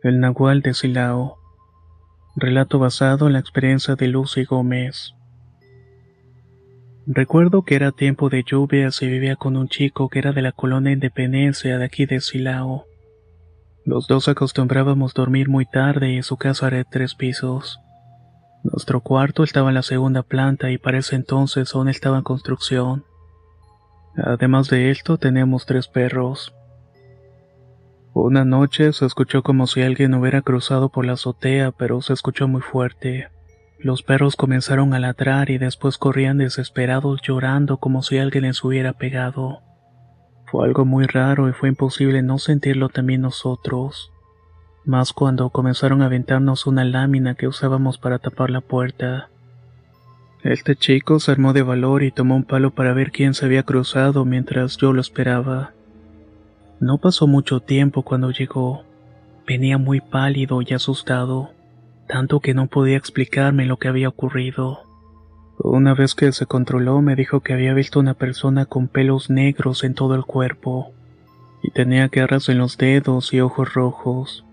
El Nahual de Silao. Relato basado en la experiencia de Lucy Gómez. Recuerdo que era tiempo de lluvias y vivía con un chico que era de la colonia Independencia de aquí de Silao. Los dos acostumbrábamos dormir muy tarde y su casa era de 3 pisos. Nuestro cuarto estaba en la segunda planta y para ese entonces aún estaba en construcción. Además de esto, teníamos 3 perros. Una noche se escuchó como si alguien hubiera cruzado por la azotea, pero se escuchó muy fuerte. Los perros comenzaron a ladrar y después corrían desesperados llorando como si alguien les hubiera pegado. Fue algo muy raro y fue imposible no sentirlo también nosotros. Más cuando comenzaron a aventarnos una lámina que usábamos para tapar la puerta. Este chico se armó de valor y tomó un palo para ver quién se había cruzado mientras yo lo esperaba. No pasó mucho tiempo cuando llegó. Venía muy pálido y asustado, tanto que no podía explicarme lo que había ocurrido. Una vez que se controló me dijo que había visto una persona con pelos negros en todo el cuerpo, y tenía garras en los dedos y ojos rojos.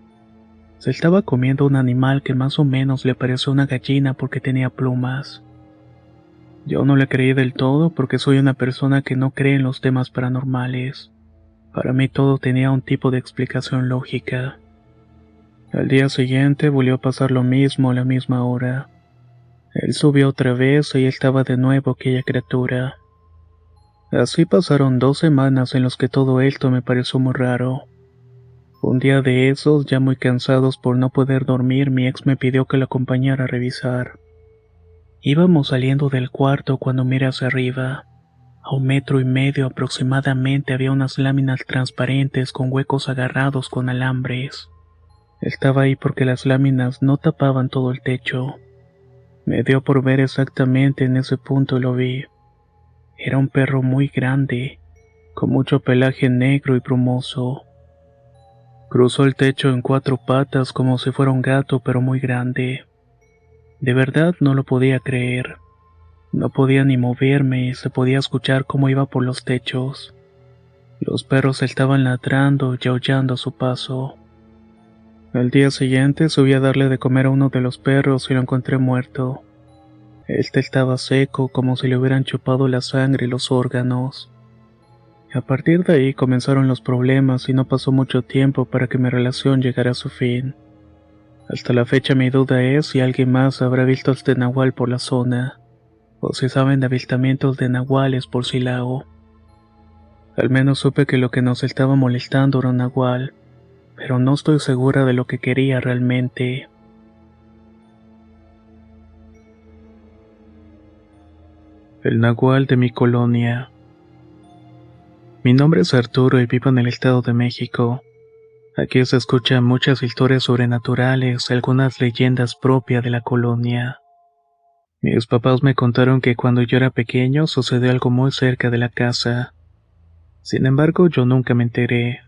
Se estaba comiendo un animal que más o menos le pareció una gallina porque tenía plumas. Yo no le creí del todo porque soy una persona que no cree en los temas paranormales. Para mí todo tenía un tipo de explicación lógica. Al día siguiente volvió a pasar lo mismo a la misma hora. Él subió otra vez y estaba de nuevo aquella criatura. Así pasaron 2 semanas en las que todo esto me pareció muy raro. Un día de esos, ya muy cansados por no poder dormir, mi ex me pidió que lo acompañara a revisar. Íbamos saliendo del cuarto cuando miré hacia arriba. A 1,5 metros aproximadamente había unas láminas transparentes con huecos agarrados con alambres. Estaba ahí porque las láminas no tapaban todo el techo. Me dio por ver exactamente en ese punto y lo vi. Era un perro muy grande, con mucho pelaje negro y brumoso. Cruzó el techo en 4 patas como si fuera un gato, pero muy grande. De verdad no lo podía creer. No podía ni moverme y se podía escuchar cómo iba por los techos. Los perros estaban ladrando y aullando a su paso. Al día siguiente subí a darle de comer a uno de los perros y lo encontré muerto. Este estaba seco, como si le hubieran chupado la sangre y los órganos. A partir de ahí comenzaron los problemas y no pasó mucho tiempo para que mi relación llegara a su fin. Hasta la fecha mi duda es si alguien más habrá visto este nahual por la zona, o si saben de avistamientos de nahuales por Silao. Al menos supe que lo que nos estaba molestando era un nahual, pero no estoy segura de lo que quería realmente. El nahual de mi colonia. Mi nombre es Arturo y vivo en el Estado de México. Aquí se escuchan muchas historias sobrenaturales, algunas leyendas propias de la colonia. Mis papás me contaron que cuando yo era pequeño sucedió algo muy cerca de la casa. Sin embargo, yo nunca me enteré.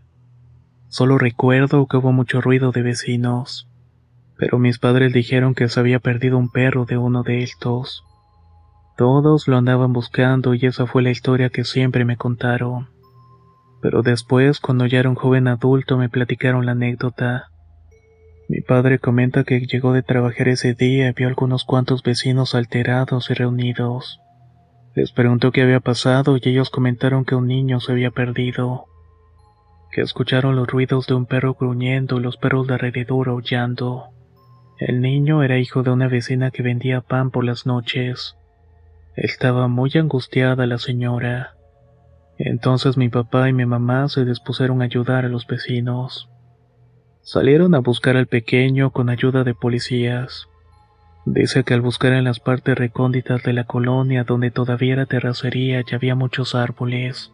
Solo recuerdo que hubo mucho ruido de vecinos. Pero mis padres dijeron que se había perdido un perro de uno de estos. Todos lo andaban buscando y esa fue la historia que siempre me contaron. Pero después, cuando ya era un joven adulto, me platicaron la anécdota. Mi padre comenta que llegó de trabajar ese día y vio algunos cuantos vecinos alterados y reunidos. Les preguntó qué había pasado y ellos comentaron que un niño se había perdido. Que escucharon los ruidos de un perro gruñendo y los perros de alrededor aullando. El niño era hijo de una vecina que vendía pan por las noches. Estaba muy angustiada la señora. Entonces mi papá y mi mamá se dispusieron a ayudar a los vecinos. Salieron a buscar al pequeño con ayuda de policías. Dice que al buscar en las partes recónditas de la colonia donde todavía era terracería y había muchos árboles,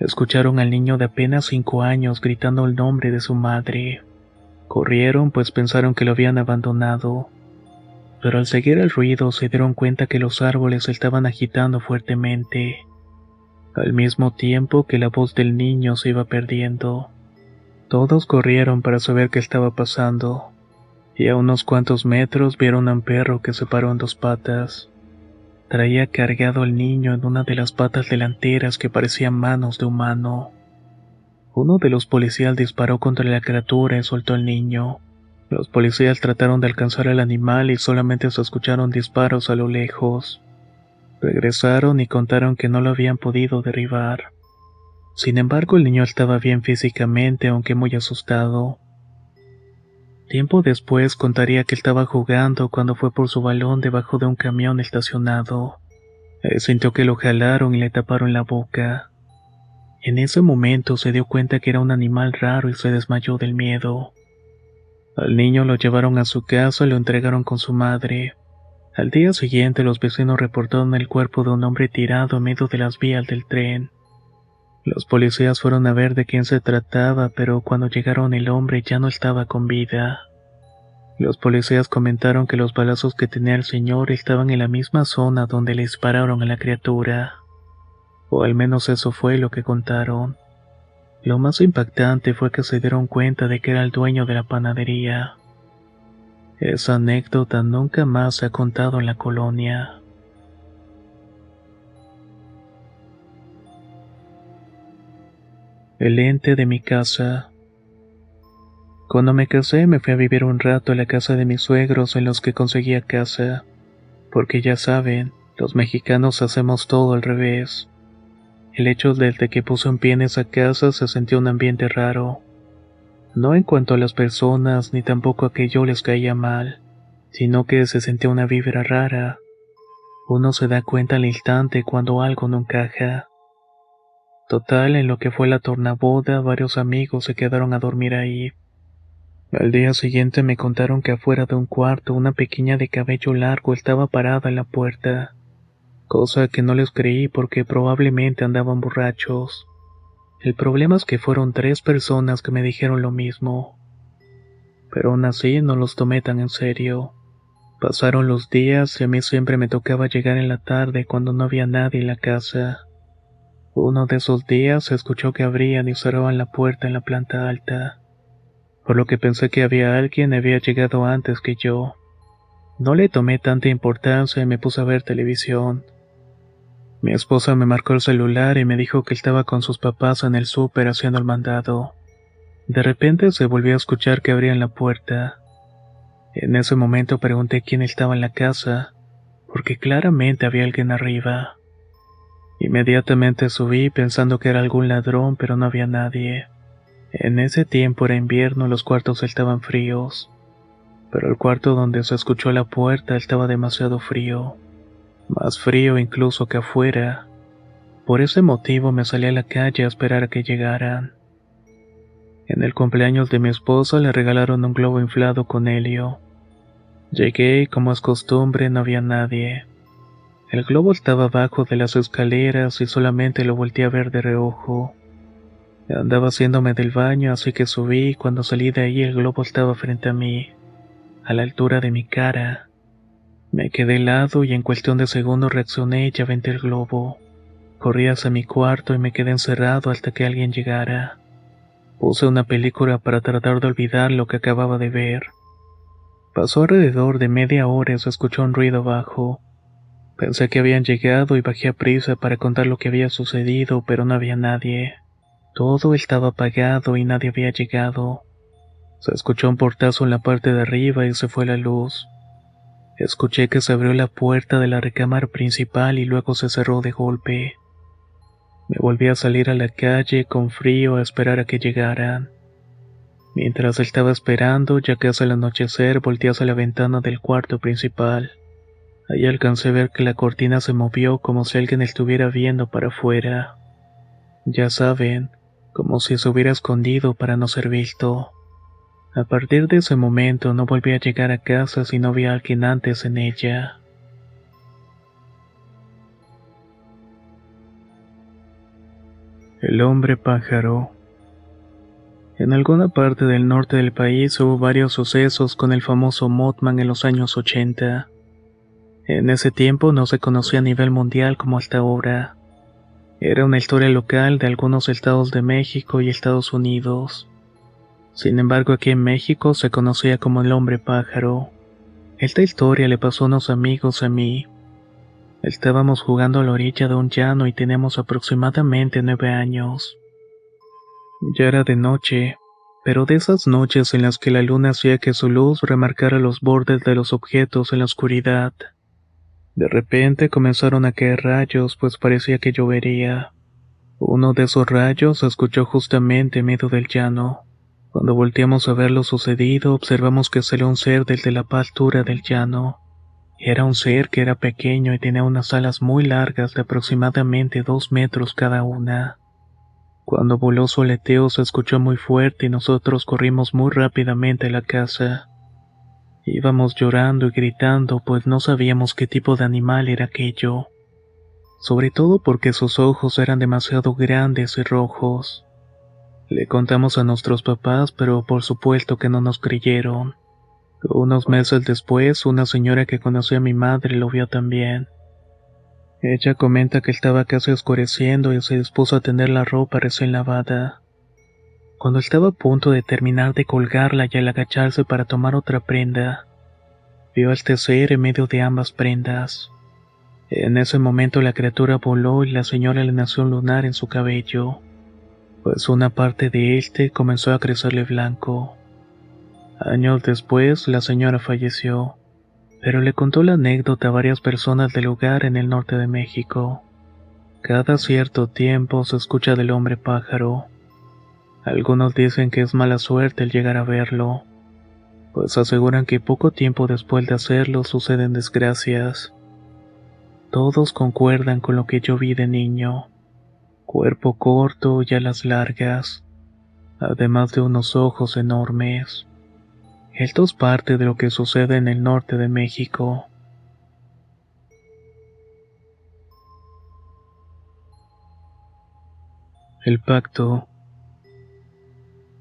escucharon al niño de apenas 5 años gritando el nombre de su madre. Corrieron pues pensaron que lo habían abandonado. Pero al seguir el ruido se dieron cuenta que los árboles se estaban agitando fuertemente, al mismo tiempo que la voz del niño se iba perdiendo. Todos corrieron para saber qué estaba pasando, y a unos cuantos metros vieron a un perro que se paró en 2 patas. Traía cargado al niño en una de las patas delanteras que parecían manos de humano. Uno de los policías disparó contra la criatura y soltó al niño. Los policías trataron de alcanzar al animal y solamente se escucharon disparos a lo lejos. Regresaron y contaron que no lo habían podido derribar. Sin embargo, el niño estaba bien físicamente, aunque muy asustado. Tiempo después contaría que estaba jugando cuando fue por su balón debajo de un camión estacionado. Sintió que lo jalaron y le taparon la boca. En ese momento se dio cuenta que era un animal raro y se desmayó del miedo. Al niño lo llevaron a su casa y lo entregaron con su madre. Al día siguiente los vecinos reportaron el cuerpo de un hombre tirado en medio de las vías del tren. Los policías fueron a ver de quién se trataba, pero cuando llegaron el hombre ya no estaba con vida. Los policías comentaron que los balazos que tenía el señor estaban en la misma zona donde le dispararon a la criatura. O al menos eso fue lo que contaron. Lo más impactante fue que se dieron cuenta de que era el dueño de la panadería. Esa anécdota nunca más se ha contado en la colonia. El ente de mi casa. Cuando me casé me fui a vivir un rato a la casa de mis suegros en los que conseguía casa. Porque ya saben, los mexicanos hacemos todo al revés. El hecho desde que puse un pie en esa casa se sentía un ambiente raro. No en cuanto a las personas ni tampoco a que yo les caía mal, sino que se sentía una vibra rara. Uno se da cuenta al instante cuando algo no encaja. Total, en lo que fue la tornaboda, varios amigos se quedaron a dormir ahí. Al día siguiente me contaron que afuera de un cuarto una pequeña de cabello largo estaba parada en la puerta, cosa que no les creí porque probablemente andaban borrachos. El problema es que fueron 3 personas que me dijeron lo mismo, pero aún así no los tomé tan en serio. Pasaron los días y a mí siempre me tocaba llegar en la tarde cuando no había nadie en la casa. Uno de esos días se escuchó que abrían y cerraban la puerta en la planta alta, por lo que pensé que alguien había llegado antes que yo. No le tomé tanta importancia y me puse a ver televisión. Mi esposa me marcó el celular y me dijo que estaba con sus papás en el súper haciendo el mandado. De repente se volvió a escuchar que abrían la puerta. En ese momento pregunté quién estaba en la casa, porque claramente había alguien arriba. Inmediatamente subí pensando que era algún ladrón, pero no había nadie. En ese tiempo era invierno y los cuartos estaban fríos, pero el cuarto donde se escuchó la puerta estaba demasiado frío, más frío incluso que afuera. Por ese motivo me salí a la calle a esperar a que llegaran. En el cumpleaños de mi esposa le regalaron un globo inflado con helio. Llegué y como es costumbre no había nadie. El globo estaba abajo de las escaleras y solamente lo volteé a ver de reojo. Andaba haciéndome del baño, así que subí y cuando salí de ahí el globo estaba frente a mí, a la altura de mi cara. Me quedé helado y en cuestión de segundos reaccioné y ya aventé el globo. Corrí hacia mi cuarto y me quedé encerrado hasta que alguien llegara. Puse una película para tratar de olvidar lo que acababa de ver. Pasó alrededor de media hora y se escuchó un ruido bajo. Pensé que habían llegado y bajé a prisa para contar lo que había sucedido, pero no había nadie. Todo estaba apagado y nadie había llegado. Se escuchó un portazo en la parte de arriba y se fue la luz. Escuché que se abrió la puerta de la recámara principal y luego se cerró de golpe. Me volví a salir a la calle con frío a esperar a que llegaran. Mientras estaba esperando, ya casi al anochecer, volteé hacia la ventana del cuarto principal. Ahí alcancé a ver que la cortina se movió como si alguien estuviera viendo para afuera. Ya saben, como si se hubiera escondido para no ser visto. A partir de ese momento no volví a llegar a casa si no vi a alguien antes en ella. El hombre pájaro. En alguna parte del norte del país hubo varios sucesos con el famoso Mothman en los años 80. En ese tiempo no se conocía a nivel mundial como hasta ahora. Era una historia local de algunos estados de México y Estados Unidos. Sin embargo, aquí en México se conocía como el hombre pájaro. Esta historia le pasó a unos amigos a mí. Estábamos jugando a la orilla de un llano y teníamos aproximadamente 9 años. Ya era de noche. pero de esas noches en las que la luna hacía que su luz remarcara los bordes de los objetos en la oscuridad. De repente comenzaron a caer rayos, pues parecía que llovería. Uno de esos rayos se escuchó justamente en medio del llano. Cuando volteamos a ver lo sucedido, observamos que salió un ser desde la altura del llano. Era un ser que era pequeño y tenía unas alas muy largas de aproximadamente 2 metros cada una. Cuando voló su aleteo se escuchó muy fuerte y nosotros corrimos muy rápidamente a la casa. Íbamos llorando y gritando, pues no sabíamos qué tipo de animal era aquello. Sobre todo porque sus ojos eran demasiado grandes y rojos. Le contamos a nuestros papás, pero por supuesto que no nos creyeron. Unos meses después, una señora que conocía a mi madre lo vio también. Ella comenta que estaba casi oscureciendo y se dispuso a tener la ropa recién lavada. Cuando estaba a punto de terminar de colgarla y al agacharse para tomar otra prenda, vio a este ser en medio de ambas prendas. En ese momento la criatura voló y la señora le nació un lunar en su cabello, pues una parte de este comenzó a crecerle blanco. Años después, la señora falleció, pero le contó la anécdota a varias personas del lugar en el norte de México. Cada cierto tiempo se escucha del hombre pájaro. Algunos dicen que es mala suerte el llegar a verlo, pues aseguran que poco tiempo después de hacerlo suceden desgracias. Todos concuerdan con lo que yo vi de niño: cuerpo corto y alas largas, además de unos ojos enormes. Esto es parte de lo que sucede en el norte de México. El pacto.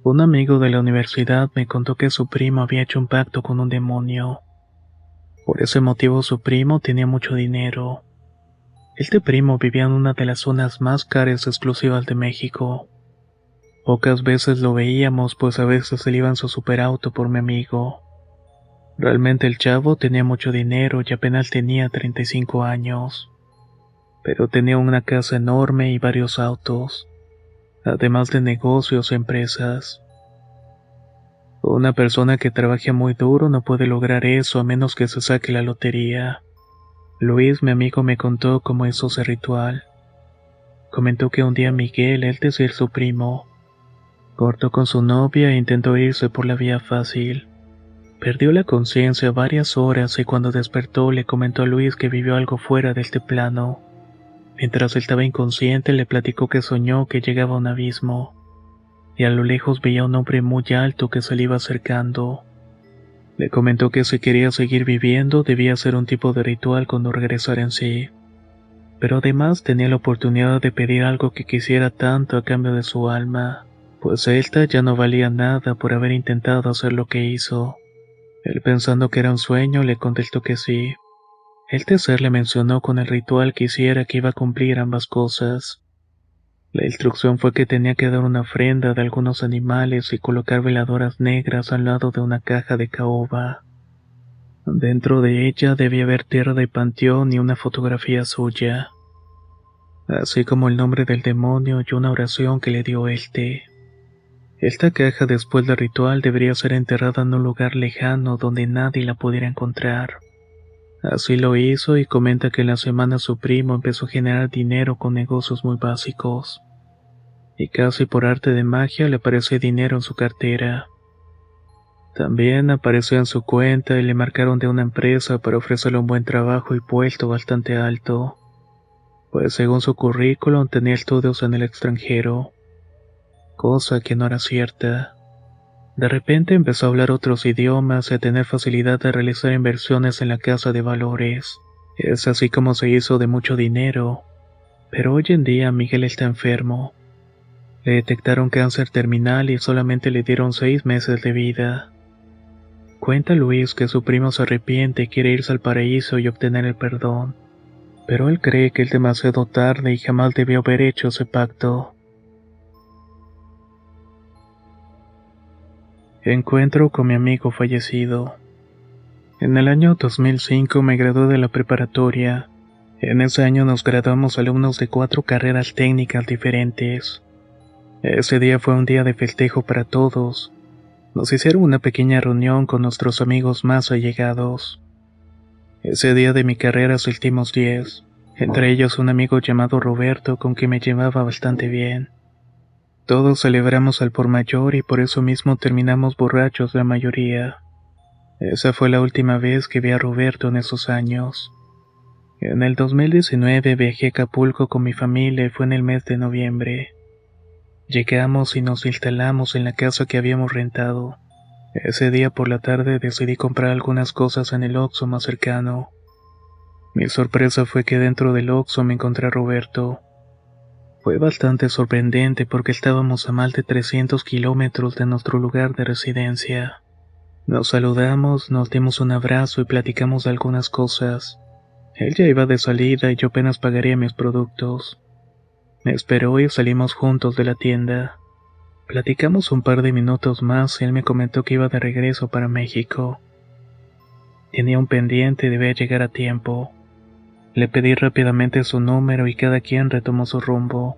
Un amigo de la universidad me contó que su primo había hecho un pacto con un demonio. Por ese motivo su primo tenía mucho dinero. Este primo vivía en una de las zonas más caras y exclusivas de México. Pocas veces lo veíamos, pues a veces él iba en su superauto por mi amigo. Realmente el chavo tenía mucho dinero y apenas tenía 35 años. Pero tenía una casa enorme y varios autos, además de negocios y empresas. Una persona que trabaja muy duro no puede lograr eso a menos que se saque la lotería. Luis, mi amigo, me contó cómo hizo ese ritual. Comentó que un día Miguel, es decir, su primo, cortó con su novia e intentó irse por la vía fácil. Perdió la conciencia varias horas y cuando despertó le comentó a Luis que vivió algo fuera de este plano. Mientras él estaba inconsciente le platicó que soñó que llegaba a un abismo, y a lo lejos veía un hombre muy alto que se le iba acercando. Le comentó que si quería seguir viviendo debía hacer un tipo de ritual cuando regresara en sí, pero además tenía la oportunidad de pedir algo que quisiera tanto a cambio de su alma, pues esta ya no valía nada por haber intentado hacer lo que hizo. Él, pensando que era un sueño, le contestó que sí. El ser le mencionó con el ritual que hiciera que iba a cumplir ambas cosas. La instrucción fue que tenía que dar una ofrenda de algunos animales y colocar veladoras negras al lado de una caja de caoba. Dentro de ella debía haber tierra de panteón y una fotografía suya, así como el nombre del demonio y una oración que le dio este. Esta caja, después del ritual, debería ser enterrada en un lugar lejano donde nadie la pudiera encontrar. Así lo hizo y comenta que en la semana su primo empezó a generar dinero con negocios muy básicos. Y casi por arte de magia le apareció dinero en su cartera. También apareció en su cuenta y le marcaron de una empresa para ofrecerle un buen trabajo y puesto bastante alto, pues según su currículum tenía estudios en el extranjero, cosa que no era cierta. De repente empezó a hablar otros idiomas y a tener facilidad de realizar inversiones en la casa de valores. Es así como se hizo de mucho dinero. Pero hoy en día Miguel está enfermo. Le detectaron cáncer terminal y solamente le dieron 6 meses de vida. Cuenta Luis que su primo se arrepiente y quiere irse al paraíso y obtener el perdón. Pero él cree que es demasiado tarde y jamás debió haber hecho ese pacto. Encuentro con mi amigo fallecido. En el año 2005 me gradué de la preparatoria. En ese año nos graduamos alumnos de 4 carreras técnicas diferentes. Ese día fue un día de festejo para todos. Nos hicieron una pequeña reunión con nuestros amigos más allegados. Ese día de mi carrera asistimos 10, entre ellos un amigo llamado Roberto con quien me llevaba bastante bien. Todos celebramos al por mayor y por eso mismo terminamos borrachos la mayoría. Esa fue la última vez que vi a Roberto en esos años. En el 2019 viajé a Acapulco con mi familia y fue en el mes de noviembre. Llegamos y nos instalamos en la casa que habíamos rentado. Ese día por la tarde decidí comprar algunas cosas en el Oxxo más cercano. Mi sorpresa fue que dentro del Oxxo me encontré a Roberto. Fue bastante sorprendente porque estábamos a más de 300 kilómetros de nuestro lugar de residencia. Nos saludamos, nos dimos un abrazo y platicamos de algunas cosas. Él ya iba de salida y yo apenas pagaría mis productos. Me esperó y salimos juntos de la tienda. Platicamos un par de minutos más y él me comentó que iba de regreso para México. Tenía un pendiente y debía llegar a tiempo. Le pedí rápidamente su número y cada quien retomó su rumbo.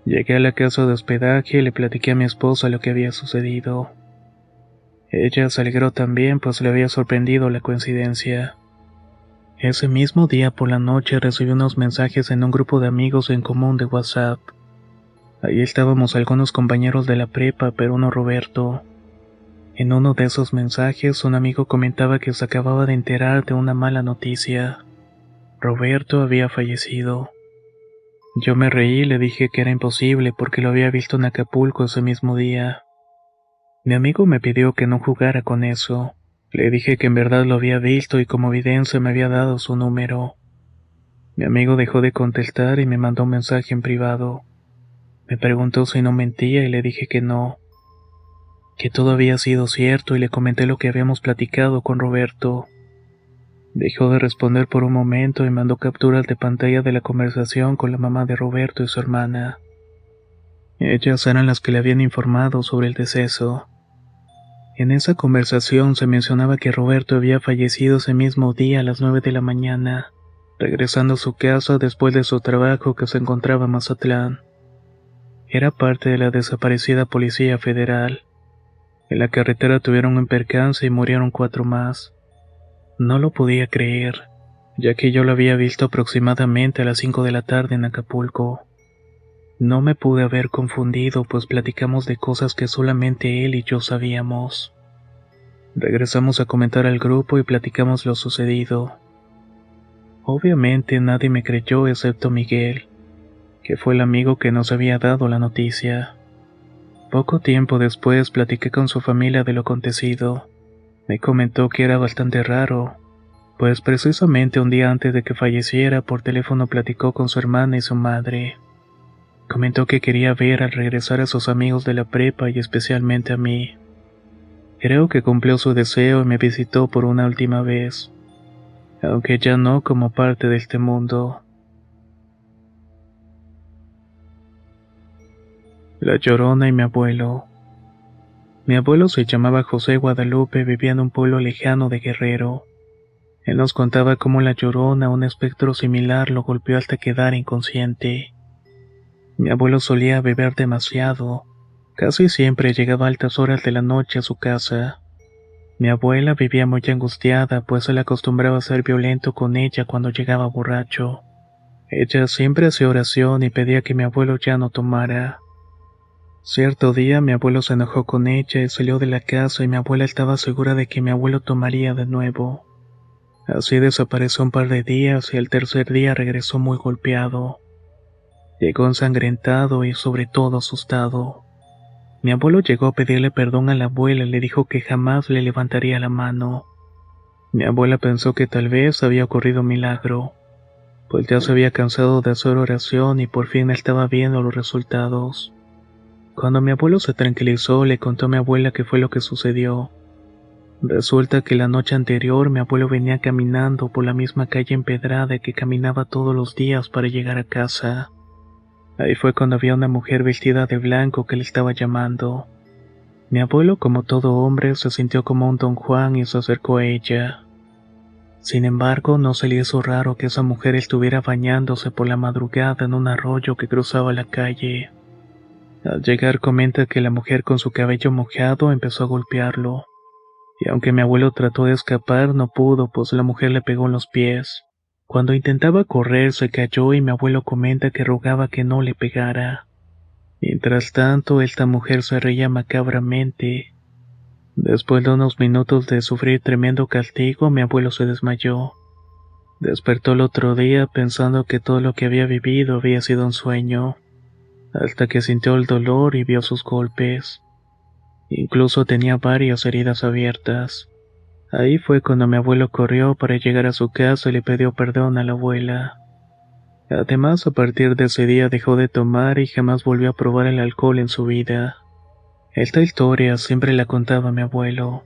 Llegué a la casa de hospedaje y le platiqué a mi esposa lo que había sucedido. Ella se alegró también, pues le había sorprendido la coincidencia. Ese mismo día por la noche recibí unos mensajes en un grupo de amigos en común de WhatsApp. Ahí estábamos algunos compañeros de la prepa, pero no Roberto. En uno de esos mensajes un amigo comentaba que se acababa de enterar de una mala noticia. Roberto había fallecido. Yo me reí y le dije que era imposible porque lo había visto en Acapulco ese mismo día. Mi amigo me pidió que no jugara con eso. Le dije que en verdad lo había visto y como evidencia me había dado su número. Mi amigo dejó de contestar y me mandó un mensaje en privado. Me preguntó si no mentía y le dije que no, que todo había sido cierto y le comenté lo que habíamos platicado con Roberto. Dejó de responder por un momento y mandó capturas de pantalla de la conversación con la mamá de Roberto y su hermana. Ellas eran las que le habían informado sobre el deceso. En esa conversación se mencionaba que Roberto había fallecido ese mismo día a las 9 de la mañana, regresando a su casa después de su trabajo que se encontraba en Mazatlán. Era parte de la desaparecida Policía Federal. En la carretera tuvieron un percance y murieron 4 más. No lo podía creer, ya que yo lo había visto aproximadamente a las 5 de la tarde en Acapulco. No me pude haber confundido, pues platicamos de cosas que solamente él y yo sabíamos. Regresamos a comentar al grupo y platicamos lo sucedido. Obviamente nadie me creyó excepto Miguel, que fue el amigo que nos había dado la noticia. Poco tiempo después platiqué con su familia de lo acontecido. Me comentó que era bastante raro, pues precisamente un día antes de que falleciera por teléfono platicó con su hermana y su madre. Comentó que quería ver al regresar a sus amigos de la prepa y especialmente a mí. Creo que cumplió su deseo y me visitó por una última vez, aunque ya no como parte de este mundo. La Llorona y mi abuelo. Mi abuelo se llamaba José Guadalupe, vivía en un pueblo lejano de Guerrero. Él nos contaba cómo la Llorona, un espectro similar, lo golpeó hasta quedar inconsciente. Mi abuelo solía beber demasiado. Casi siempre llegaba a altas horas de la noche a su casa. Mi abuela vivía muy angustiada, pues él acostumbraba a ser violento con ella cuando llegaba borracho. Ella siempre hacía oración y pedía que mi abuelo ya no tomara. Cierto día mi abuelo se enojó con ella y salió de la casa y mi abuela estaba segura de que mi abuelo tomaría de nuevo. Así desapareció un par de días y el tercer día regresó muy golpeado. Llegó ensangrentado y sobre todo asustado. Mi abuelo llegó a pedirle perdón a la abuela y le dijo que jamás le levantaría la mano. Mi abuela pensó que tal vez había ocurrido un milagro, pues ya se había cansado de hacer oración y por fin estaba viendo los resultados. Cuando mi abuelo se tranquilizó, le contó a mi abuela qué fue lo que sucedió. Resulta que la noche anterior mi abuelo venía caminando por la misma calle empedrada que caminaba todos los días para llegar a casa. Ahí fue cuando había una mujer vestida de blanco que le estaba llamando. Mi abuelo, como todo hombre, se sintió como un don Juan y se acercó a ella. Sin embargo, no se le hizo raro que esa mujer estuviera bañándose por la madrugada en un arroyo que cruzaba la calle. Al llegar comenta que la mujer con su cabello mojado empezó a golpearlo, y aunque mi abuelo trató de escapar no pudo, pues la mujer le pegó en los pies. Cuando intentaba correr se cayó y mi abuelo comenta que rogaba que no le pegara. Mientras tanto, esta mujer se reía macabramente. Después de unos minutos de sufrir tremendo castigo, mi abuelo se desmayó. Despertó el otro día pensando que todo lo que había vivido había sido un sueño, hasta que sintió el dolor y vio sus golpes. Incluso tenía varias heridas abiertas. Ahí fue cuando mi abuelo corrió para llegar a su casa y le pidió perdón a la abuela. Además, a partir de ese día dejó de tomar y jamás volvió a probar el alcohol en su vida. Esta historia siempre la contaba mi abuelo.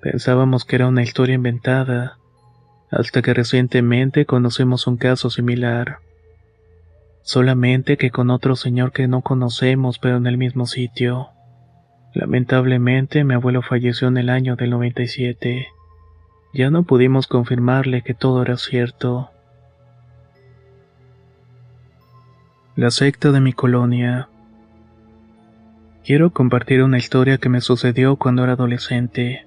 Pensábamos que era una historia inventada, hasta que recientemente conocimos un caso similar. Solamente que con otro señor que no conocemos, pero en el mismo sitio. Lamentablemente, mi abuelo falleció en el año del 97. Ya no pudimos confirmarle que todo era cierto. La secta de mi colonia. Quiero compartir una historia que me sucedió cuando era adolescente.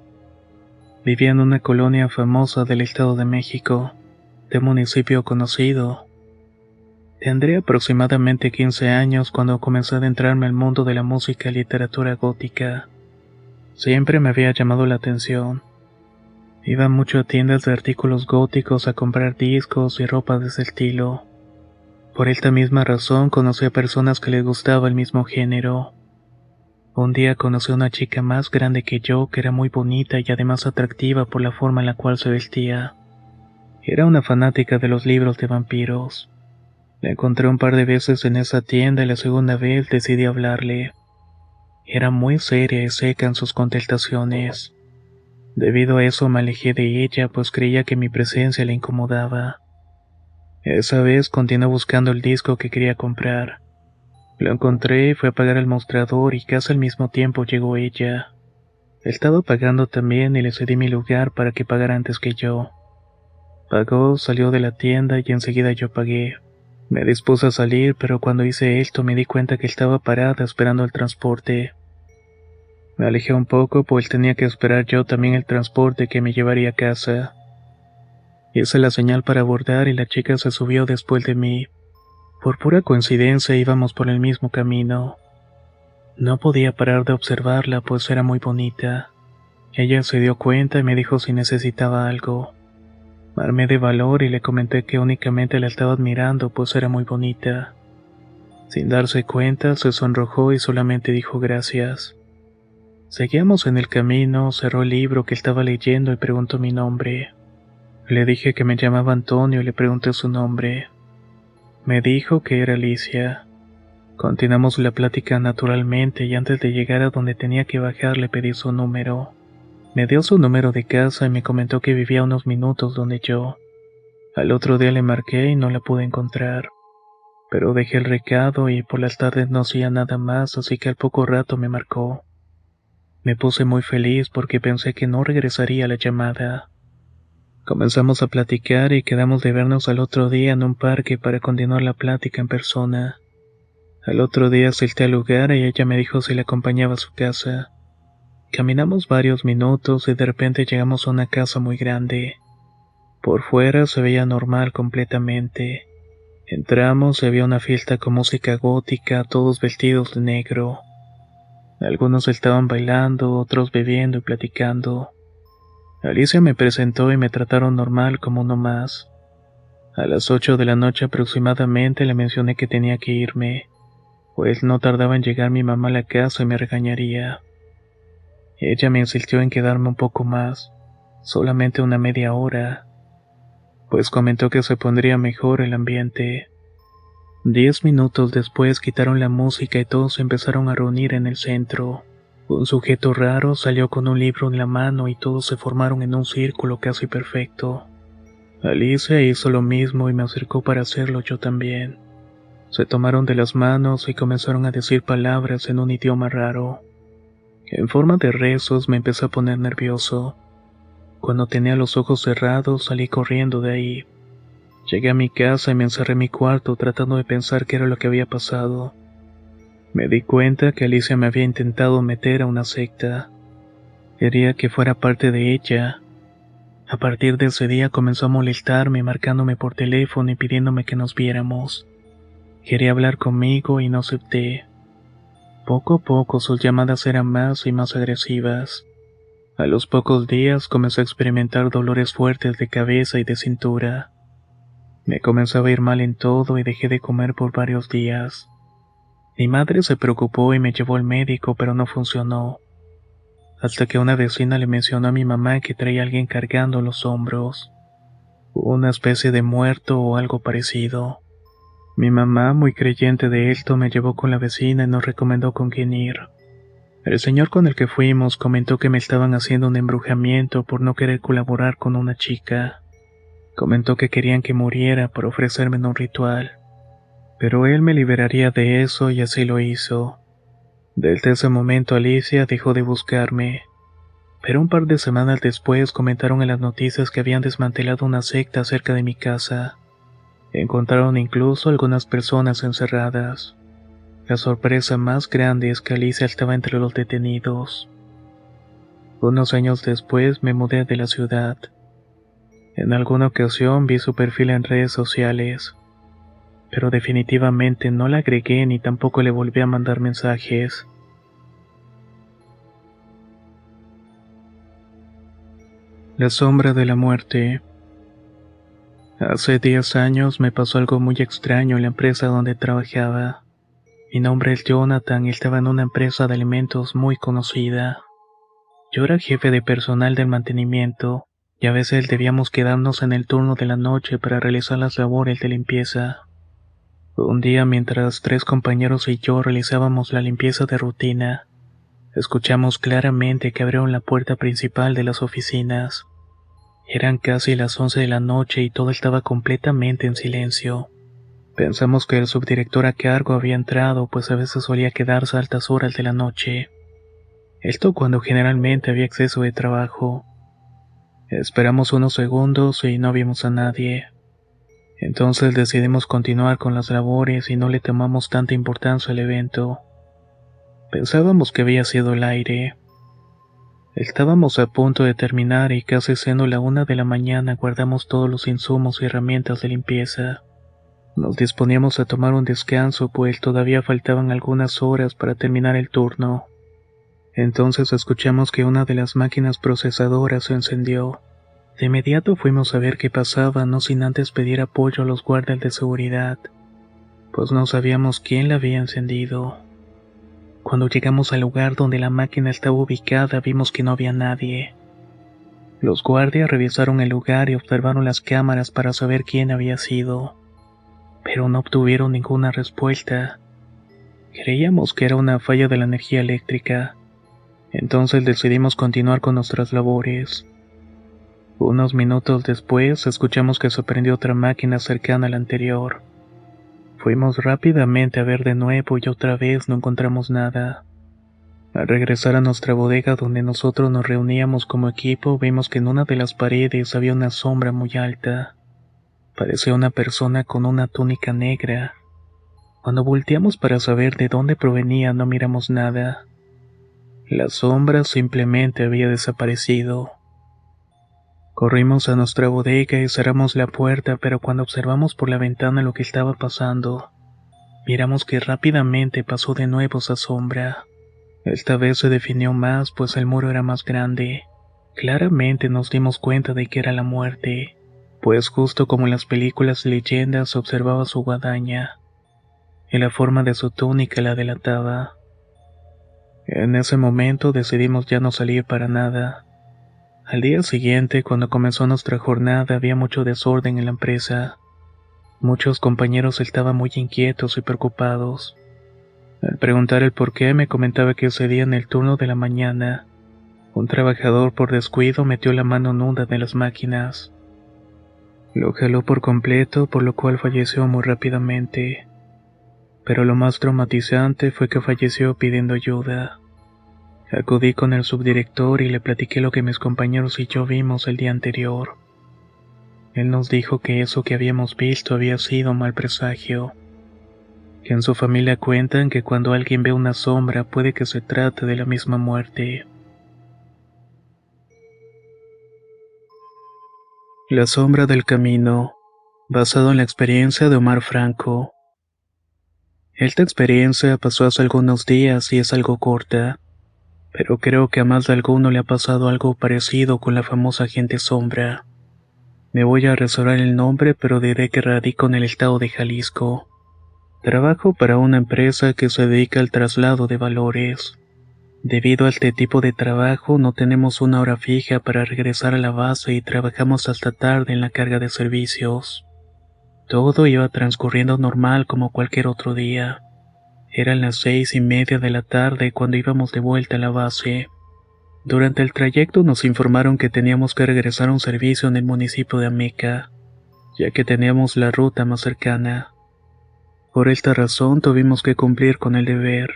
Vivía en una colonia famosa del Estado de México, de un municipio conocido. Tendría aproximadamente 15 años cuando comencé a adentrarme al mundo de la música y literatura gótica. Siempre me había llamado la atención. Iba mucho a tiendas de artículos góticos a comprar discos y ropa de ese estilo. Por esta misma razón conocí a personas que les gustaba el mismo género. Un día conocí a una chica más grande que yo que era muy bonita y además atractiva por la forma en la cual se vestía. Era una fanática de los libros de vampiros. La encontré un par de veces en esa tienda y la segunda vez decidí hablarle. Era muy seria y seca en sus contestaciones. Debido a eso me alejé de ella, pues creía que mi presencia la incomodaba. Esa vez continué buscando el disco que quería comprar. Lo encontré, fui a pagar al mostrador y casi al mismo tiempo llegó ella. Estaba pagando también y le cedí mi lugar para que pagara antes que yo. Pagó, salió de la tienda y enseguida yo pagué. Me dispuse a salir, pero cuando hice esto me di cuenta que estaba parada esperando el transporte. Me alejé un poco, pues tenía que esperar yo también el transporte que me llevaría a casa. Hice la señal para abordar y la chica se subió después de mí. Por pura coincidencia íbamos por el mismo camino. No podía parar de observarla, pues era muy bonita. Ella se dio cuenta y me dijo si necesitaba algo. Me armé de valor y le comenté que únicamente la estaba admirando, pues era muy bonita. Sin darse cuenta, se sonrojó y solamente dijo gracias. Seguíamos en el camino, cerró el libro que estaba leyendo y preguntó mi nombre. Le dije que me llamaba Antonio y le pregunté su nombre. Me dijo que era Alicia. Continuamos la plática naturalmente y antes de llegar a donde tenía que bajar le pedí su número. Me dio su número de casa y me comentó que vivía a unos minutos donde yo. Al otro día le marqué y no la pude encontrar. Pero dejé el recado y por las tardes no hacía nada más, así que al poco rato me marcó. Me puse muy feliz porque pensé que no regresaría la llamada. Comenzamos a platicar y quedamos de vernos al otro día en un parque para continuar la plática en persona. Al otro día asistí al lugar y ella me dijo si la acompañaba a su casa. Caminamos varios minutos y de repente llegamos a una casa muy grande. Por fuera se veía normal completamente. Entramos y había una fiesta con música gótica, todos vestidos de negro. Algunos estaban bailando, otros bebiendo y platicando. Alicia me presentó y me trataron normal como uno más. A las 8 de la noche aproximadamente le mencioné que tenía que irme, pues no tardaba en llegar mi mamá a la casa y me regañaría. Ella me insistió en quedarme un poco más, solamente una media hora, pues comentó que se pondría mejor el ambiente. 10 minutos después quitaron la música y todos se empezaron a reunir en el centro. Un sujeto raro salió con un libro en la mano y todos se formaron en un círculo casi perfecto. Alicia hizo lo mismo y me acercó para hacerlo yo también. Se tomaron de las manos y comenzaron a decir palabras en un idioma raro. En forma de rezos me empecé a poner nervioso. Cuando tenía los ojos cerrados salí corriendo de ahí. Llegué a mi casa y me encerré en mi cuarto tratando de pensar qué era lo que había pasado. Me di cuenta que Alicia me había intentado meter a una secta. Quería que fuera parte de ella. A partir de ese día comenzó a molestarme, marcándome por teléfono y pidiéndome que nos viéramos. Quería hablar conmigo y no acepté. Poco a poco sus llamadas eran más y más agresivas. A los pocos días comencé a experimentar dolores fuertes de cabeza y de cintura. Me comenzaba a ir mal en todo y dejé de comer por varios días. Mi madre se preocupó y me llevó al médico, pero no funcionó. Hasta que una vecina le mencionó a mi mamá que traía a alguien cargando los hombros. Una especie de muerto o algo parecido. Mi mamá, muy creyente de esto, me llevó con la vecina y nos recomendó con quién ir. El señor con el que fuimos comentó que me estaban haciendo un embrujamiento por no querer colaborar con una chica. Comentó que querían que muriera por ofrecerme en un ritual. Pero él me liberaría de eso y así lo hizo. Desde ese momento Alicia dejó de buscarme. Pero un par de semanas después comentaron en las noticias que habían desmantelado una secta cerca de mi casa. Encontraron incluso algunas personas encerradas. La sorpresa más grande es que Alicia estaba entre los detenidos. Unos años después me mudé de la ciudad. En alguna ocasión vi su perfil en redes sociales, pero definitivamente no la agregué ni tampoco le volví a mandar mensajes. La sombra de la muerte. Hace 10 años me pasó algo muy extraño en la empresa donde trabajaba. Mi nombre es Jonathan y estaba en una empresa de alimentos muy conocida. Yo era jefe de personal del mantenimiento, y a veces debíamos quedarnos en el turno de la noche para realizar las labores de limpieza. Un día, mientras 3 compañeros y yo realizábamos la limpieza de rutina, escuchamos claramente que abrieron la puerta principal de las oficinas. Eran casi las 11 de la noche y todo estaba completamente en silencio. Pensamos que el subdirector a cargo había entrado, pues a veces solía quedarse a altas horas de la noche. Esto cuando generalmente había exceso de trabajo. Esperamos unos segundos y no vimos a nadie. Entonces decidimos continuar con las labores y no le tomamos tanta importancia al evento. Pensábamos que había sido el aire. Estábamos a punto de terminar y casi siendo la 1 de la mañana guardamos todos los insumos y herramientas de limpieza. Nos disponíamos a tomar un descanso, pues todavía faltaban algunas horas para terminar el turno. Entonces escuchamos que una de las máquinas procesadoras se encendió. De inmediato fuimos a ver qué pasaba, no sin antes pedir apoyo a los guardias de seguridad, pues no sabíamos quién la había encendido. Cuando llegamos al lugar donde la máquina estaba ubicada, vimos que no había nadie. Los guardias revisaron el lugar y observaron las cámaras para saber quién había sido, pero no obtuvieron ninguna respuesta. Creíamos que era una falla de la energía eléctrica. Entonces decidimos continuar con nuestras labores. Unos minutos después, escuchamos que se prendió otra máquina cercana a la anterior. Fuimos rápidamente a ver de nuevo y otra vez no encontramos nada. Al regresar a nuestra bodega donde nosotros nos reuníamos como equipo, vimos que en una de las paredes había una sombra muy alta. Parecía una persona con una túnica negra. Cuando volteamos para saber de dónde provenía, no miramos nada. La sombra simplemente había desaparecido. Corrimos a nuestra bodega y cerramos la puerta, pero cuando observamos por la ventana lo que estaba pasando, miramos que rápidamente pasó de nuevo esa sombra. Esta vez se definió más, pues el muro era más grande. Claramente nos dimos cuenta de que era la muerte, pues justo como en las películas de leyendas observaba su guadaña, y la forma de su túnica la delataba. En ese momento decidimos ya no salir para nada. Al día siguiente, cuando comenzó nuestra jornada, había mucho desorden en la empresa. Muchos compañeros estaban muy inquietos y preocupados. Al preguntar el por qué, me comentaba que ese día en el turno de la mañana, un trabajador por descuido metió la mano en una de las máquinas. Lo jaló por completo, por lo cual falleció muy rápidamente. Pero lo más traumatizante fue que falleció pidiendo ayuda. Acudí con el subdirector y le platiqué lo que mis compañeros y yo vimos el día anterior. Él nos dijo que eso que habíamos visto había sido mal presagio, que en su familia cuentan que cuando alguien ve una sombra puede que se trate de la misma muerte. La sombra del camino, basado en la experiencia de Omar Franco. Esta experiencia pasó hace algunos días y es algo corta, pero creo que a más de alguno le ha pasado algo parecido con la famosa agente sombra. Me voy a reservar el nombre, pero diré que radico en el estado de Jalisco. Trabajo para una empresa que se dedica al traslado de valores. Debido a este tipo de trabajo no tenemos una hora fija para regresar a la base y trabajamos hasta tarde en la carga de servicios. Todo iba transcurriendo normal como cualquier otro día. Eran las 6:30 de la tarde cuando íbamos de vuelta a la base. Durante el trayecto nos informaron que teníamos que regresar a un servicio en el municipio de Ameca, ya que teníamos la ruta más cercana. Por esta razón tuvimos que cumplir con el deber.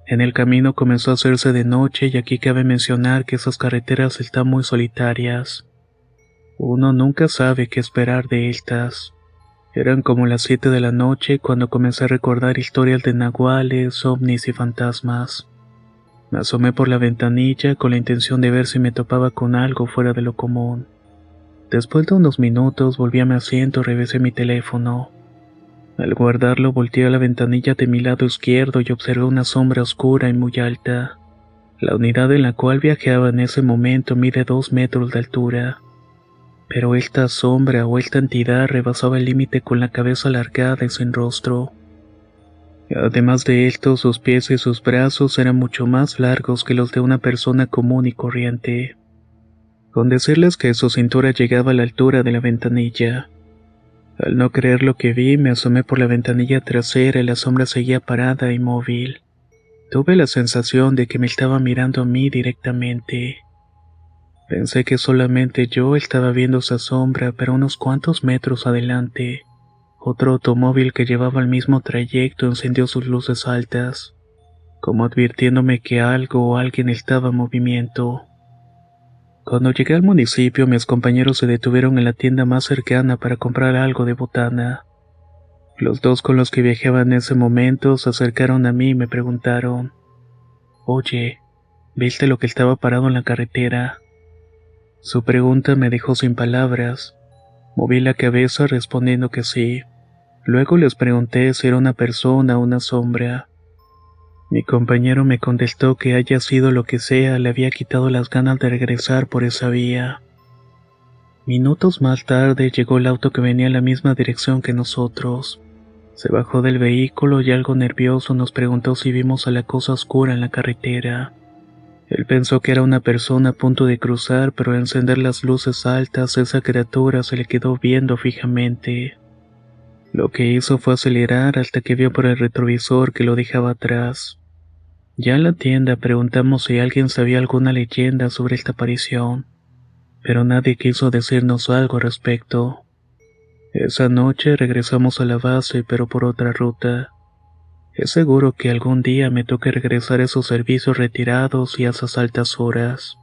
En el camino comenzó a hacerse de noche y aquí cabe mencionar que esas carreteras están muy solitarias. Uno nunca sabe qué esperar de estas. Eran como las 7 de la noche cuando comencé a recordar historias de nahuales, ovnis y fantasmas. Me asomé por la ventanilla con la intención de ver si me topaba con algo fuera de lo común. Después de unos minutos volví a mi asiento y revisé mi teléfono. Al guardarlo volteé a la ventanilla de mi lado izquierdo y observé una sombra oscura y muy alta. La unidad en la cual viajaba en ese momento mide 2 metros de altura. Pero esta sombra o esta entidad rebasaba el límite con la cabeza alargada y sin rostro. Además de esto, sus pies y sus brazos eran mucho más largos que los de una persona común y corriente. Con decirles que su cintura llegaba a la altura de la ventanilla. Al no creer lo que vi, me asomé por la ventanilla trasera y la sombra seguía parada e inmóvil. Tuve la sensación de que me estaba mirando a mí directamente. Pensé que solamente yo estaba viendo esa sombra, pero unos cuantos metros adelante, otro automóvil que llevaba el mismo trayecto encendió sus luces altas, como advirtiéndome que algo o alguien estaba en movimiento. Cuando llegué al municipio, mis compañeros se detuvieron en la tienda más cercana para comprar algo de botana. Los dos con los que viajaba en ese momento se acercaron a mí y me preguntaron: «Oye, ¿viste lo que estaba parado en la carretera?». Su pregunta me dejó sin palabras. Moví la cabeza respondiendo que sí. Luego les pregunté si era una persona o una sombra. Mi compañero me contestó que haya sido lo que sea, le había quitado las ganas de regresar por esa vía. Minutos más tarde llegó el auto que venía en la misma dirección que nosotros. Se bajó del vehículo y algo nervioso nos preguntó si vimos a la cosa oscura en la carretera. Él pensó que era una persona a punto de cruzar, pero al encender las luces altas, esa criatura se le quedó viendo fijamente. Lo que hizo fue acelerar hasta que vio por el retrovisor que lo dejaba atrás. Ya en la tienda preguntamos si alguien sabía alguna leyenda sobre esta aparición, pero nadie quiso decirnos algo al respecto. Esa noche regresamos a la base, pero por otra ruta. Es seguro que algún día me toque regresar a esos servicios retirados y a esas altas horas.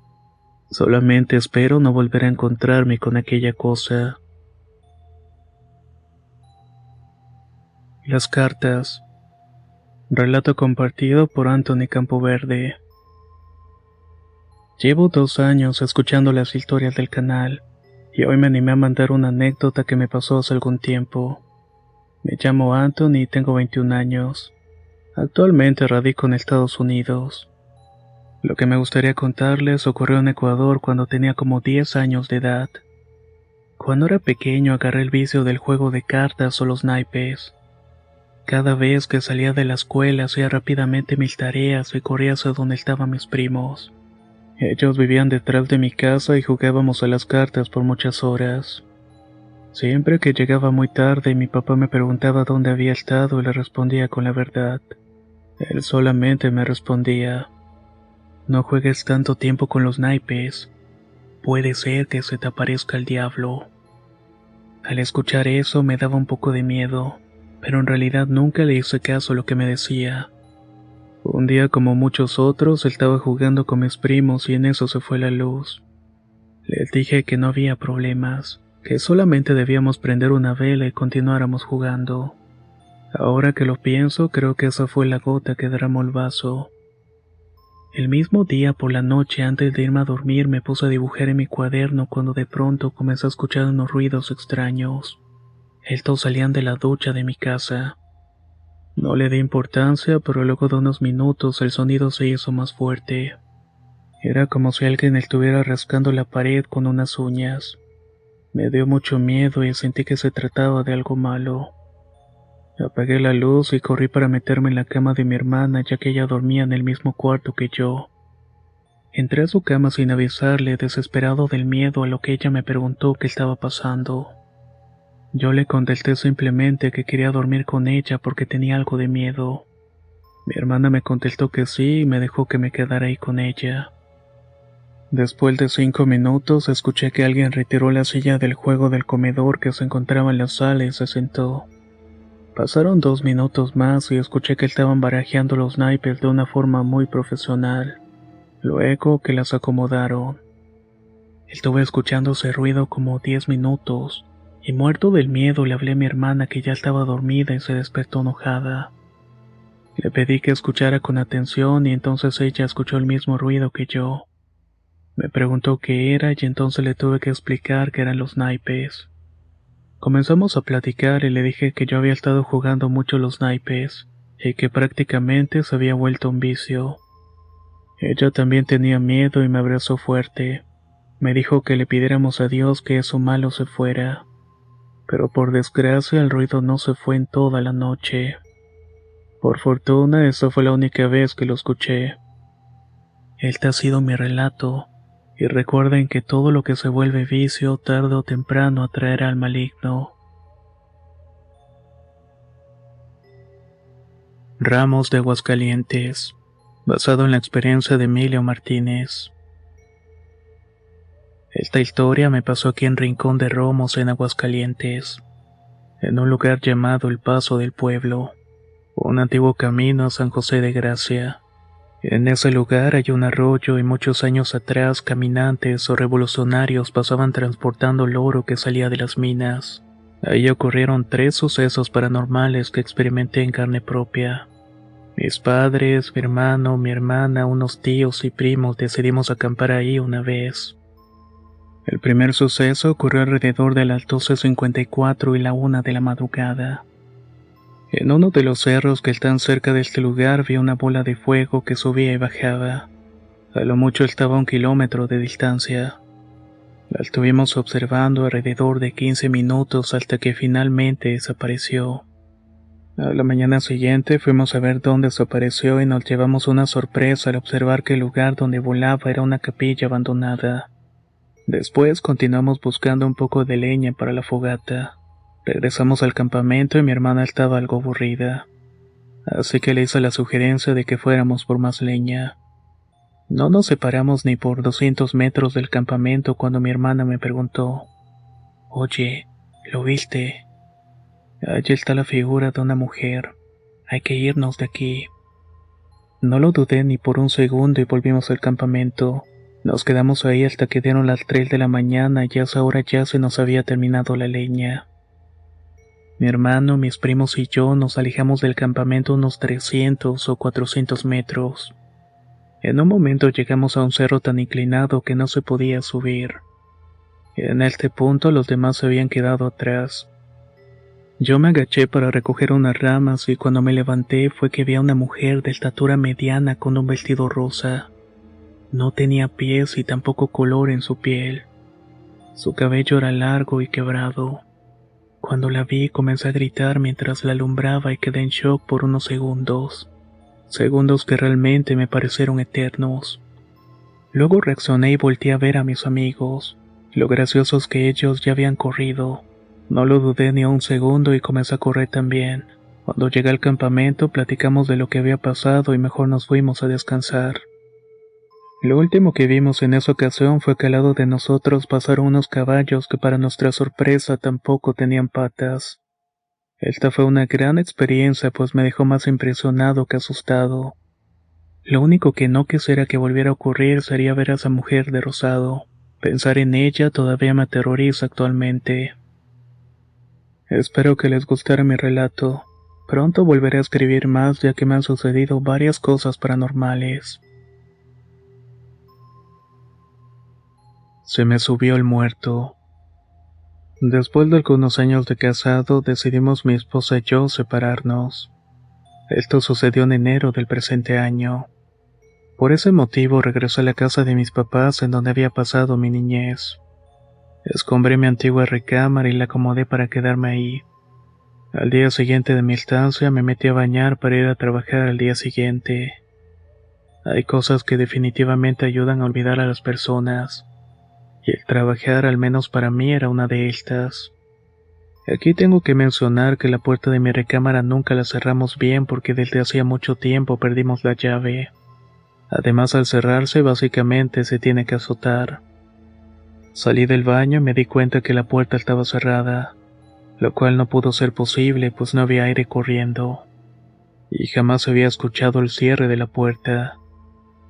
Solamente espero no volver a encontrarme con aquella cosa. Las cartas. Relato compartido por Anthony Campoverde. Llevo 2 años escuchando las historias del canal, y hoy me animé a mandar una anécdota que me pasó hace algún tiempo. Me llamo Anthony y tengo 21 años. Actualmente radico en Estados Unidos. Lo que me gustaría contarles ocurrió en Ecuador cuando tenía como 10 años de edad. Cuando era pequeño agarré el vicio del juego de cartas o los naipes. Cada vez que salía de la escuela hacía rápidamente mis tareas y corría hacia donde estaban mis primos. Ellos vivían detrás de mi casa y jugábamos a las cartas por muchas horas. Siempre que llegaba muy tarde, mi papá me preguntaba dónde había estado y le respondía con la verdad. Él solamente me respondía: «No juegues tanto tiempo con los naipes. Puede ser que se te aparezca el diablo». Al escuchar eso me daba un poco de miedo, pero en realidad nunca le hice caso a lo que me decía. Un día, como muchos otros, estaba jugando con mis primos y en eso se fue la luz. Les dije que no había problemas, que solamente debíamos prender una vela y continuáramos jugando. Ahora que lo pienso, creo que esa fue la gota que derramó el vaso. El mismo día por la noche, antes de irme a dormir, me puse a dibujar en mi cuaderno cuando de pronto comencé a escuchar unos ruidos extraños. Estos salían de la ducha de mi casa. No le di importancia, pero luego de unos minutos el sonido se hizo más fuerte. Era como si alguien estuviera rascando la pared con unas uñas. Me dio mucho miedo y sentí que se trataba de algo malo. Apagué la luz y corrí para meterme en la cama de mi hermana, ya que ella dormía en el mismo cuarto que yo. Entré a su cama sin avisarle, desesperado del miedo a lo que ella me preguntó qué estaba pasando. Yo le contesté simplemente que quería dormir con ella porque tenía algo de miedo. Mi hermana me contestó que sí y me dejó que me quedara ahí con ella. Después de 5 minutos escuché que alguien retiró la silla del juego del comedor que se encontraba en la sala y se sentó. Pasaron 2 minutos más y escuché que estaban barajeando los naipes de una forma muy profesional. Luego que las acomodaron. Estuve escuchando ese ruido como 10 minutos, y muerto del miedo le hablé a mi hermana que ya estaba dormida y se despertó enojada. Le pedí que escuchara con atención y entonces ella escuchó el mismo ruido que yo. Me preguntó qué era y entonces le tuve que explicar que eran los naipes. Comenzamos a platicar y le dije que yo había estado jugando mucho los naipes y que prácticamente se había vuelto un vicio. Ella también tenía miedo y me abrazó fuerte. Me dijo que le pidiéramos a Dios que eso malo se fuera. Pero por desgracia el ruido no se fue en toda la noche. Por fortuna, esa fue la única vez que lo escuché. Este ha sido mi relato, y recuerden que todo lo que se vuelve vicio tarde o temprano atraerá al maligno. Ramos de Aguascalientes, basado en la experiencia de Emilio Martínez. Esta historia me pasó aquí en Rincón de Romos, en Aguascalientes, en un lugar llamado El Paso del Pueblo, un antiguo camino a San José de Gracia. En ese lugar hay un arroyo y muchos años atrás caminantes o revolucionarios pasaban transportando el oro que salía de las minas. Ahí ocurrieron 3 sucesos paranormales que experimenté en carne propia. Mis padres, mi hermano, mi hermana, unos tíos y primos decidimos acampar ahí una vez. El primer suceso ocurrió alrededor de las 12:54 y la 1 de la madrugada. En uno de los cerros que están cerca de este lugar vi una bola de fuego que subía y bajaba. A lo mucho estaba a 1 kilómetro de distancia. La estuvimos observando alrededor de 15 minutos hasta que finalmente desapareció. A la mañana siguiente fuimos a ver dónde desapareció y nos llevamos una sorpresa al observar que el lugar donde volaba era una capilla abandonada. Después continuamos buscando un poco de leña para la fogata. Regresamos al campamento y mi hermana estaba algo aburrida. Así que le hice la sugerencia de que fuéramos por más leña. No nos separamos ni por 200 metros del campamento cuando mi hermana me preguntó: «Oye, ¿lo viste? Allí está la figura de una mujer. Hay que irnos de aquí». No lo dudé ni por un segundo y volvimos al campamento. Nos quedamos ahí hasta que dieron las 3 de la mañana y a esa hora ya se nos había terminado la leña. Mi hermano, mis primos y yo nos alejamos del campamento unos 300 o 400 metros. En un momento llegamos a un cerro tan inclinado que no se podía subir. En este punto los demás se habían quedado atrás. Yo me agaché para recoger unas ramas y cuando me levanté fue que vi a una mujer de estatura mediana con un vestido rosa. No tenía pies y tampoco color en su piel. Su cabello era largo y quebrado. Cuando la vi comencé a gritar mientras la alumbraba y quedé en shock por unos segundos. Segundos que realmente me parecieron eternos. Luego reaccioné y volteé a ver a mis amigos. Lo gracioso es que ellos ya habían corrido. No lo dudé ni un segundo y comencé a correr también. Cuando llegué al campamento platicamos de lo que había pasado y mejor nos fuimos a descansar. Lo último que vimos en esa ocasión fue que al lado de nosotros pasaron unos caballos que para nuestra sorpresa tampoco tenían patas. Esta fue una gran experiencia pues me dejó más impresionado que asustado. Lo único que no quisiera que volviera a ocurrir sería ver a esa mujer de rosado. Pensar en ella todavía me aterroriza actualmente. Espero que les gustara mi relato. Pronto volveré a escribir más ya que me han sucedido varias cosas paranormales. Se me subió el muerto. Después de algunos años de casado, decidimos mi esposa y yo separarnos. Esto sucedió en enero del presente año. Por ese motivo regresé a la casa de mis papás en donde había pasado mi niñez. Escombré mi antigua recámara y la acomodé para quedarme ahí. Al día siguiente de mi estancia me metí a bañar para ir a trabajar al día siguiente. Hay cosas que definitivamente ayudan a olvidar a las personas, y el trabajar, al menos para mí, era una de estas. Aquí tengo que mencionar que la puerta de mi recámara nunca la cerramos bien porque desde hacía mucho tiempo perdimos la llave. Además, al cerrarse básicamente se tiene que azotar. Salí del baño y me di cuenta que la puerta estaba cerrada, lo cual no pudo ser posible pues no había aire corriendo. Y jamás había escuchado el cierre de la puerta.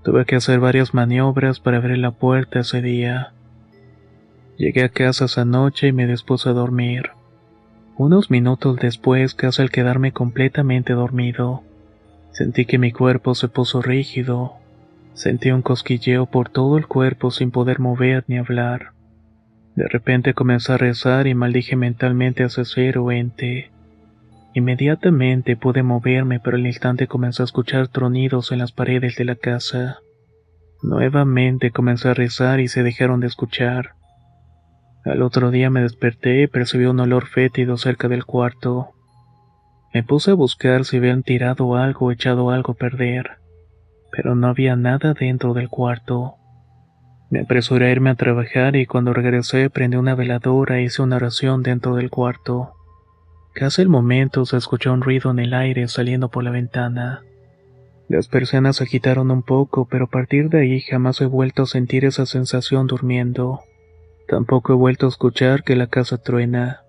Tuve que hacer varias maniobras para abrir la puerta ese día. Llegué a casa esa noche y me dispuse a dormir. Unos minutos después, casi al quedarme completamente dormido, sentí que mi cuerpo se puso rígido. Sentí un cosquilleo por todo el cuerpo sin poder mover ni hablar. De repente comencé a rezar y maldije mentalmente a ese ser o ente. Inmediatamente pude moverme, pero al instante comencé a escuchar tronidos en las paredes de la casa. Nuevamente comencé a rezar y se dejaron de escuchar. Al otro día me desperté y percibí un olor fétido cerca del cuarto. Me puse a buscar si habían tirado algo o echado algo a perder, pero no había nada dentro del cuarto. Me apresuré a irme a trabajar y cuando regresé prendí una veladora e hice una oración dentro del cuarto. Casi al momento se escuchó un ruido en el aire saliendo por la ventana. Las persianas se agitaron un poco, pero a partir de ahí jamás he vuelto a sentir esa sensación durmiendo. Tampoco he vuelto a escuchar que la casa truena.